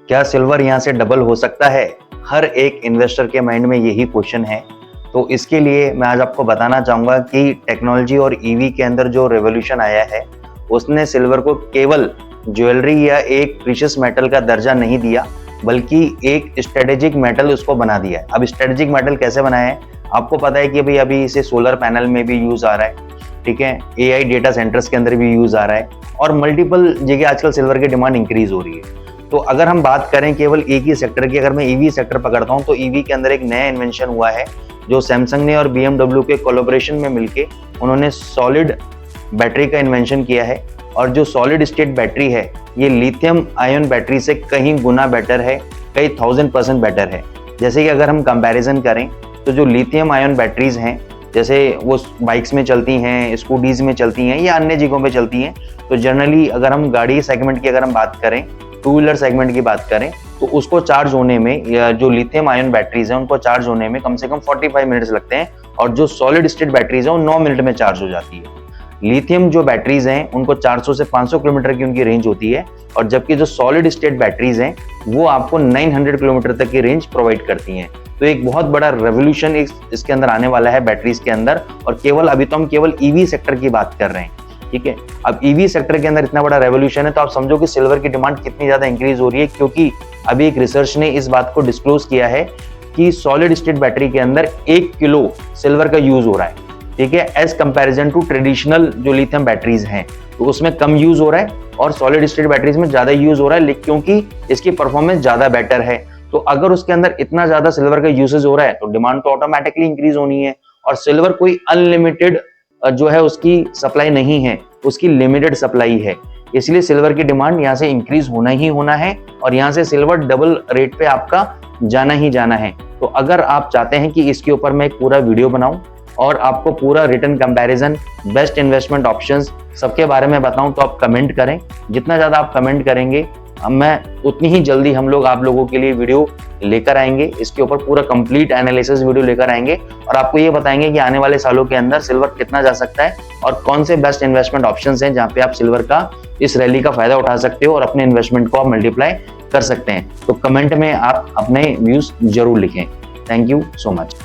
क्या सिल्वर यहाँ से डबल हो सकता है? हर एक इन्वेस्टर के माइंड में यही क्वेश्चन है। तो इसके लिए मैं आज आपको बताना चाहूँगा कि टेक्नोलॉजी और ईवी के अंदर जो रेवोल्यूशन आया है, उसने सिल्वर को केवल ज्वेलरी या एक प्रीशियस मेटल का दर्जा नहीं दिया, बल्कि एक स्ट्रेटेजिक मेटल उसको बना दिया है। अब स्ट्रेटेजिक मेटल कैसे बनाया है? आपको पता है कि भाई अभी इसे सोलर पैनल में भी यूज आ रहा है, ठीक है, AI डेटा सेंटर्स के अंदर भी यूज आ रहा है और मल्टीपल जगह आजकल सिल्वर की डिमांड इंक्रीज हो रही है। तो अगर हम बात करें केवल एक ही सेक्टर की, अगर मैं ईवी सेक्टर पकड़ता हूं तो ईवी के अंदर एक नया इन्वेंशन हुआ है जो सैमसंग ने और BMW के कोलैबोरेशन में मिलके उन्होंने सॉलिड बैटरी का इन्वेंशन किया है। और जो सॉलिड स्टेट बैटरी है ये लिथियम आयन बैटरी से कहीं गुना बेटर है, कई 1000% बेटर है। जैसे कि अगर हम कंपैरिजन करें तो जो लिथियम आयन बैटरीज हैं, जैसे वो बाइक्स में चलती हैं, स्कूटीज में चलती हैं या अन्य जगहों पे चलती हैं, तो जनरली अगर हम गाड़ी सेगमेंट की अगर हम बात करें, टू व्हीलर सेगमेंट की बात करें, तो उसको चार्ज होने में या जो लिथियम आयन बैटरीज हैं उनको चार्ज होने में कम से कम 45 मिनट्स लगते हैं और जो सॉलिड स्टेट बैटरीज हैं वो 9 मिनट में चार्ज हो जाती है। लिथियम जो बैटरीज हैं उनको 400 से 500 किलोमीटर की उनकी रेंज होती है और जबकि जो सॉलिड स्टेट बैटरीज हैं वो आपको 900 किलोमीटर तक की रेंज प्रोवाइड करती हैं। तो एक बहुत बड़ा रेवोल्यूशन इसके अंदर आने वाला है बैटरीज के अंदर। और केवल अभी तो हम केवल ईवी सेक्टर की बात कर रहे हैं, ठीक है। अब ईवी सेक्टर के अंदर इतना बड़ा रेवोल्यूशन है तो आप समझो कि सिल्वर की डिमांड कितनी ज्यादा इंक्रीज हो रही है, क्योंकि अभी एक रिसर्च ने इस बात को डिस्क्लोज किया है कि सॉलिड स्टेट बैटरी के अंदर 1 किलो सिल्वर का यूज हो रहा है, ठीक है, एज कंपैरिजन टू ट्रेडिशनल जो लिथियम बैटरीज हैं, तो उसमें कम यूज हो रहा है और सॉलिड स्टेट बैटरीज में ज्यादा यूज हो रहा है, क्योंकि इसकी परफॉर्मेंस ज्यादा बेटर है। तो अगर उसके अंदर इतना ज्यादा सिल्वर का यूसेज हो रहा है तो डिमांड तो ऑटोमेटिकली इंक्रीज होनी है। और सिल्वर कोई अनलिमिटेड जो है उसकी सप्लाई नहीं है, उसकी लिमिटेड सप्लाई है, इसलिए सिल्वर की डिमांड यहाँ से इंक्रीज होना ही होना है और यहाँ से सिल्वर डबल रेट पे आपका जाना ही जाना है। तो अगर आप चाहते हैं कि इसके ऊपर मैं एक पूरा वीडियो बनाऊं और आपको पूरा return comparison, best investment options सबके बारे में बताऊं, तो आप कमेंट करें। जितना ज़्यादा आप कमेंट करेंगे मैं उतनी ही जल्दी हम लोग आप लोगों के लिए वीडियो लेकर आएंगे, इसके ऊपर पूरा कंप्लीट एनालिसिस वीडियो लेकर आएंगे और आपको ये बताएंगे कि आने वाले सालों के अंदर सिल्वर कितना जा सकता है और कौन से बेस्ट इन्वेस्टमेंट ऑप्शंस हैं जहां पे आप सिल्वर का इस रैली का फायदा उठा सकते हो और अपने इन्वेस्टमेंट को आप मल्टीप्लाई कर सकते हैं। तो कमेंट में आप अपने व्यूज जरूर लिखें। Thank you so much.